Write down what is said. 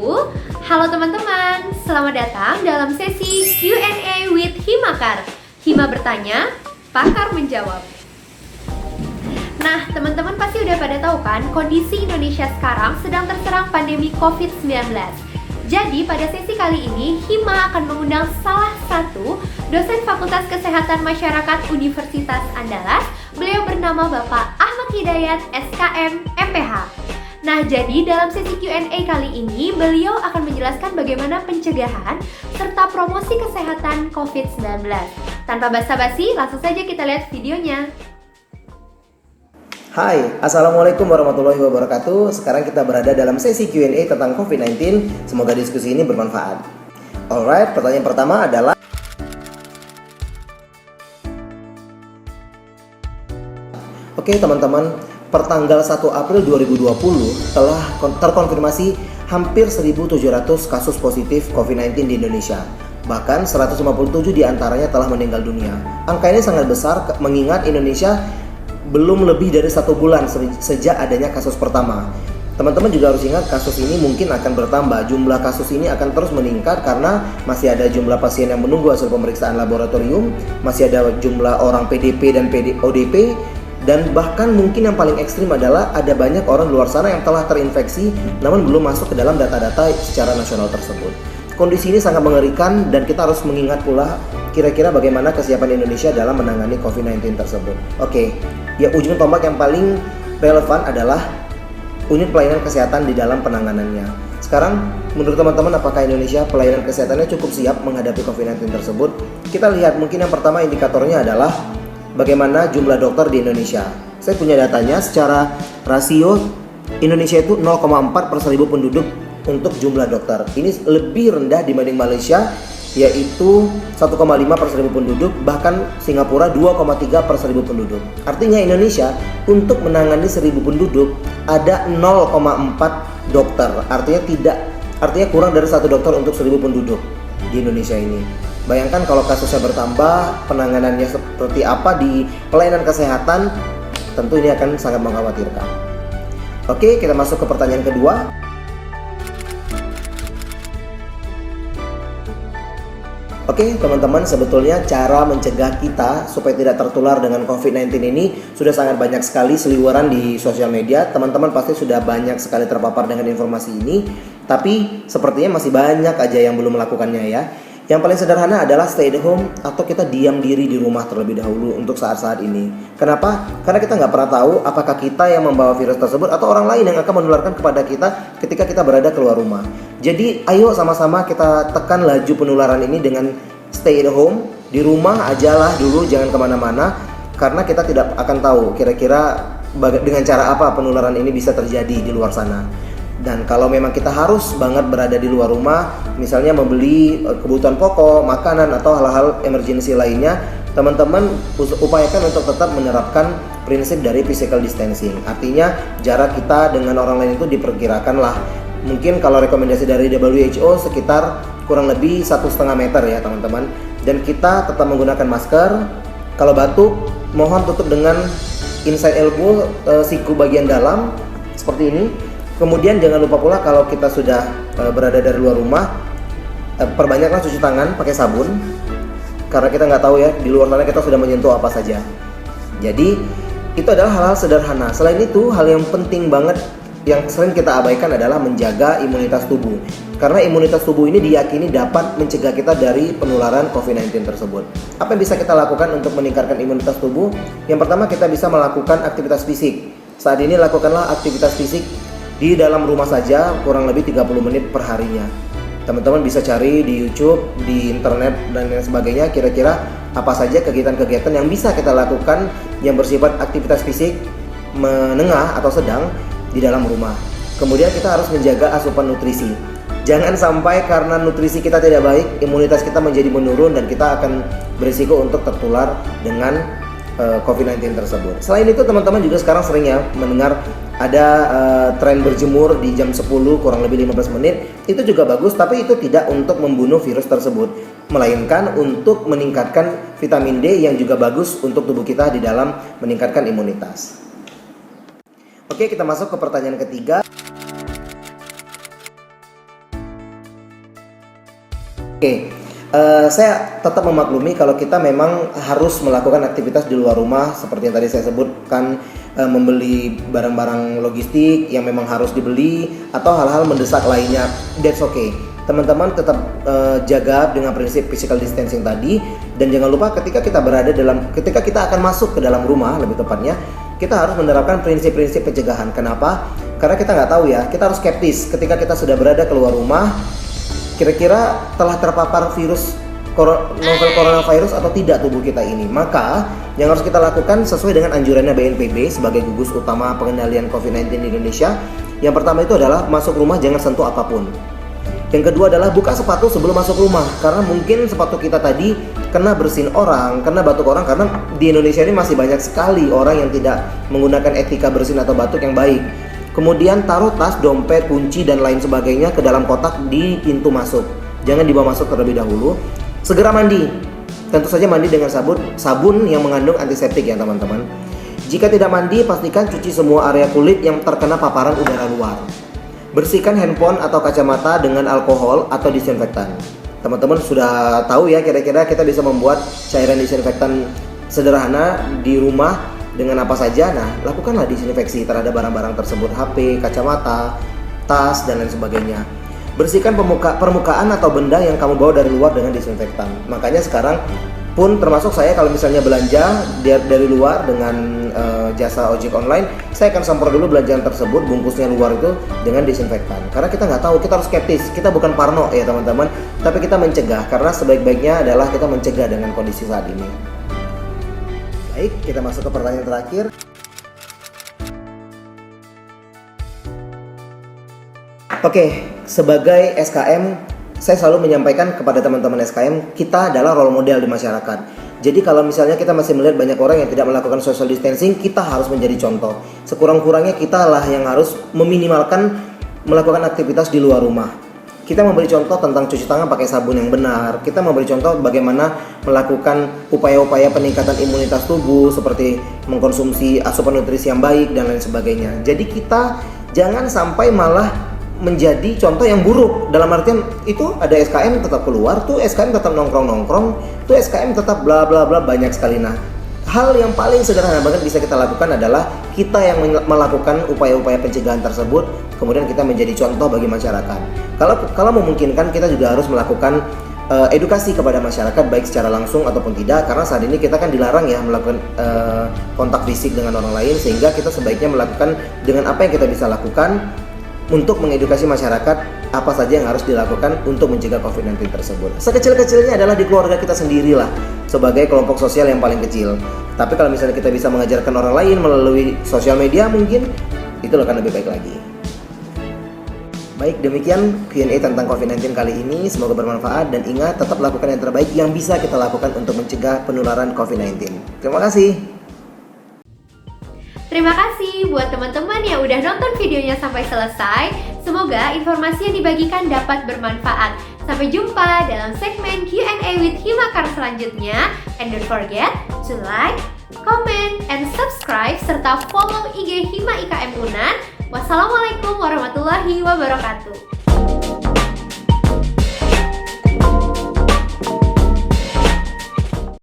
wabarakatuh. Halo teman-teman, selamat datang dalam sesi Q&A with Himakar. Hima bertanya, pakar menjawab. Nah, teman-teman pasti udah pada tahu kan, kondisi Indonesia sekarang sedang terserang pandemi COVID-19. Jadi pada sesi kali ini, Hima akan mengundang salah satu dosen Fakultas Kesehatan Masyarakat Universitas Andalas. Beliau bernama Bapak Ahmad Hidayat, SKM, MPH. Nah, jadi dalam sesi Q&A kali ini, beliau akan menjelaskan bagaimana pencegahan serta promosi kesehatan COVID-19. Tanpa basa-basi, langsung saja kita lihat videonya. Hai, Assalamualaikum warahmatullahi wabarakatuh. Sekarang kita berada dalam sesi Q&A tentang COVID-19. Semoga diskusi ini bermanfaat. Alright, pertanyaan pertama adalah, oke teman-teman, pertanggal 1 April 2020 telah terkonfirmasi hampir 1.700 kasus positif COVID-19 di Indonesia. Bahkan 157 diantaranya telah meninggal dunia. Angka ini sangat besar mengingat Indonesia belum lebih dari 1 bulan sejak adanya kasus pertama. Teman-teman juga harus ingat kasus ini mungkin akan bertambah. Jumlah kasus ini akan terus meningkat karena masih ada jumlah pasien yang menunggu hasil pemeriksaan laboratorium, masih ada jumlah orang PDP dan ODP, dan bahkan mungkin yang paling ekstrim adalah ada banyak orang luar sana yang telah terinfeksi namun belum masuk ke dalam data-data secara nasional tersebut. Kondisi ini sangat mengerikan dan kita harus mengingat pula kira-kira bagaimana kesiapan Indonesia dalam menangani COVID-19 tersebut. Oke, ya ujung tombak yang paling relevan adalah unit pelayanan kesehatan di dalam penanganannya. Sekarang menurut teman-teman, apakah Indonesia pelayanan kesehatannya cukup siap menghadapi COVID-19 tersebut? Kita lihat mungkin yang pertama indikatornya adalah bagaimana jumlah dokter di Indonesia. Saya punya datanya secara rasio Indonesia itu 0,4 per 1.000 penduduk untuk jumlah dokter. Ini lebih rendah dibanding Malaysia, yaitu 1,5 per 1.000 penduduk, bahkan Singapura 2,3 per 1.000 penduduk. Artinya Indonesia untuk menangani 1.000 penduduk ada 0,4 dokter. Artinya kurang dari 1 dokter untuk 1.000 penduduk di Indonesia ini. Bayangkan kalau kasusnya bertambah, penanganannya seperti apa di pelayanan kesehatan, tentu ini akan sangat mengkhawatirkan. Oke, kita masuk ke pertanyaan kedua. Oke, teman-teman, sebetulnya cara mencegah kita supaya tidak tertular dengan COVID-19 ini sudah sangat banyak sekali seliweran di sosial media. Teman-teman pasti sudah banyak sekali terpapar dengan informasi ini, tapi sepertinya masih banyak aja yang belum melakukannya ya. Yang paling sederhana adalah stay at home atau kita diam diri di rumah terlebih dahulu untuk saat-saat ini. Kenapa? Karena kita nggak pernah tahu apakah kita yang membawa virus tersebut atau orang lain yang akan menularkan kepada kita ketika kita berada keluar rumah. Jadi ayo sama-sama kita tekan laju penularan ini dengan stay at home. Di rumah ajalah dulu, jangan kemana-mana, karena kita tidak akan tahu kira-kira dengan cara apa penularan ini bisa terjadi di luar sana. Dan kalau memang kita harus banget berada di luar rumah, misalnya membeli kebutuhan pokok, makanan, atau hal-hal emergency lainnya, teman-teman upayakan untuk tetap menerapkan prinsip dari physical distancing. Artinya jarak kita dengan orang lain itu diperkirakan lah, mungkin kalau rekomendasi dari WHO sekitar kurang lebih 1,5 meter ya teman-teman. Dan kita tetap menggunakan masker. Kalau batuk, mohon tutup dengan inside elbow, siku bagian dalam seperti ini. Kemudian jangan lupa pula kalau kita sudah berada dari luar rumah, perbanyaklah cuci tangan pakai sabun, karena kita nggak tahu ya di luar sana kita sudah menyentuh apa saja. Jadi itu adalah hal-hal sederhana. Selain itu, hal yang penting banget yang sering kita abaikan adalah menjaga imunitas tubuh, karena imunitas tubuh ini diyakini dapat mencegah kita dari penularan COVID-19 tersebut. Apa yang bisa kita lakukan untuk meningkatkan imunitas tubuh? Yang pertama, kita bisa melakukan aktivitas fisik. Saat ini lakukanlah aktivitas fisik di dalam rumah saja kurang lebih 30 menit per harinya. Teman-teman bisa cari di YouTube, di internet dan lain sebagainya, kira-kira apa saja kegiatan-kegiatan yang bisa kita lakukan yang bersifat aktivitas fisik menengah atau sedang di dalam rumah. Kemudian kita harus menjaga asupan nutrisi. Jangan sampai karena nutrisi kita tidak baik, imunitas kita menjadi menurun dan kita akan berisiko untuk tertular dengan COVID-19 tersebut. Selain itu, teman-teman juga sekarang sering ya mendengar ada tren berjemur di jam 10 kurang lebih 15 menit. Itu juga bagus, tapi itu tidak untuk membunuh virus tersebut, melainkan untuk meningkatkan vitamin D yang juga bagus untuk tubuh kita di dalam meningkatkan imunitas. Oke, kita masuk ke pertanyaan ketiga. Oke, saya tetap memaklumi kalau kita memang harus melakukan aktivitas di luar rumah seperti yang tadi saya sebutkan, membeli barang-barang logistik yang memang harus dibeli atau hal-hal mendesak lainnya. That's okay. Teman-teman tetap jaga dengan prinsip physical distancing tadi, dan jangan lupa ketika kita akan masuk ke dalam rumah, lebih tepatnya kita harus menerapkan prinsip-prinsip pencegahan. Kenapa? Karena kita nggak tahu ya, kita harus skeptis ketika kita sudah berada keluar rumah. Kira-kira telah terpapar virus novel coronavirus atau tidak tubuh kita ini. Maka yang harus kita lakukan sesuai dengan anjurannya BNPB sebagai gugus utama pengendalian COVID-19 di Indonesia. Yang pertama itu adalah masuk rumah jangan sentuh apapun. Yang kedua adalah buka sepatu sebelum masuk rumah, karena mungkin sepatu kita tadi kena bersin orang, kena batuk orang, karena di Indonesia ini masih banyak sekali orang yang tidak menggunakan etika bersin atau batuk yang baik. Kemudian taruh tas, dompet, kunci, dan lain sebagainya ke dalam kotak di pintu masuk. Jangan dibawa masuk terlebih dahulu. Segera mandi. Tentu saja mandi dengan sabun yang mengandung antiseptik ya teman-teman. Jika tidak mandi, pastikan cuci semua area kulit yang terkena paparan udara luar. Bersihkan handphone atau kacamata dengan alkohol atau disinfektan. Teman-teman sudah tahu ya, kira-kira kita bisa membuat cairan disinfektan sederhana di rumah dengan apa saja. Nah, lakukanlah disinfeksi terhadap barang-barang tersebut, HP, kacamata, tas, dan lain sebagainya. Bersihkan permukaan atau benda yang kamu bawa dari luar dengan disinfektan. Makanya sekarang pun termasuk saya kalau misalnya belanja dari luar dengan jasa ojek online, saya akan semprot dulu belanjaan tersebut, bungkusnya luar itu dengan disinfektan. Karena kita nggak tahu, kita harus skeptis. Kita bukan parno ya teman-teman, tapi kita mencegah. Karena sebaik-baiknya adalah kita mencegah dengan kondisi saat ini. Baik, kita masuk ke pertanyaan terakhir. Oke, sebagai SKM, saya selalu menyampaikan kepada teman-teman SKM, kita adalah role model di masyarakat. Jadi kalau misalnya kita masih melihat banyak orang yang tidak melakukan social distancing, kita harus menjadi contoh. Sekurang-kurangnya kita lah yang harus meminimalkan melakukan aktivitas di luar rumah. Kita memberi contoh tentang cuci tangan pakai sabun yang benar. Kita memberi contoh bagaimana melakukan upaya-upaya peningkatan imunitas tubuh seperti mengkonsumsi asupan nutrisi yang baik dan lain sebagainya. Jadi kita jangan sampai malah menjadi contoh yang buruk. Dalam artian itu ada SKM tetap keluar, tuh SKM tetap nongkrong-nongkrong, tuh SKM tetap bla bla bla, banyak sekali. Nah, hal yang paling sederhana banget bisa kita lakukan adalah kita yang melakukan upaya-upaya pencegahan tersebut, kemudian kita menjadi contoh bagi masyarakat. Kalau memungkinkan, kita juga harus melakukan edukasi kepada masyarakat baik secara langsung ataupun tidak, karena saat ini kita kan dilarang ya melakukan kontak fisik dengan orang lain, sehingga kita sebaiknya melakukan dengan apa yang kita bisa lakukan untuk mengedukasi masyarakat apa saja yang harus dilakukan untuk mencegah COVID-19 tersebut. Sekecil-kecilnya adalah di keluarga kita sendirilah sebagai kelompok sosial yang paling kecil. Tapi kalau misalnya kita bisa mengajarkan orang lain melalui sosial media, mungkin itu akan lebih baik lagi. Baik, demikian Q&A tentang COVID-19 kali ini. Semoga bermanfaat, dan ingat, tetap lakukan yang terbaik yang bisa kita lakukan untuk mencegah penularan COVID-19. Terima kasih. Terima kasih buat teman-teman yang udah nonton videonya sampai selesai. Semoga informasi yang dibagikan dapat bermanfaat. Sampai jumpa dalam segmen Q&A with Himakar selanjutnya. And don't forget to like, comment, and subscribe, serta follow IG Hima IKM Unan. Wassalamualaikum warahmatullahi wabarakatuh.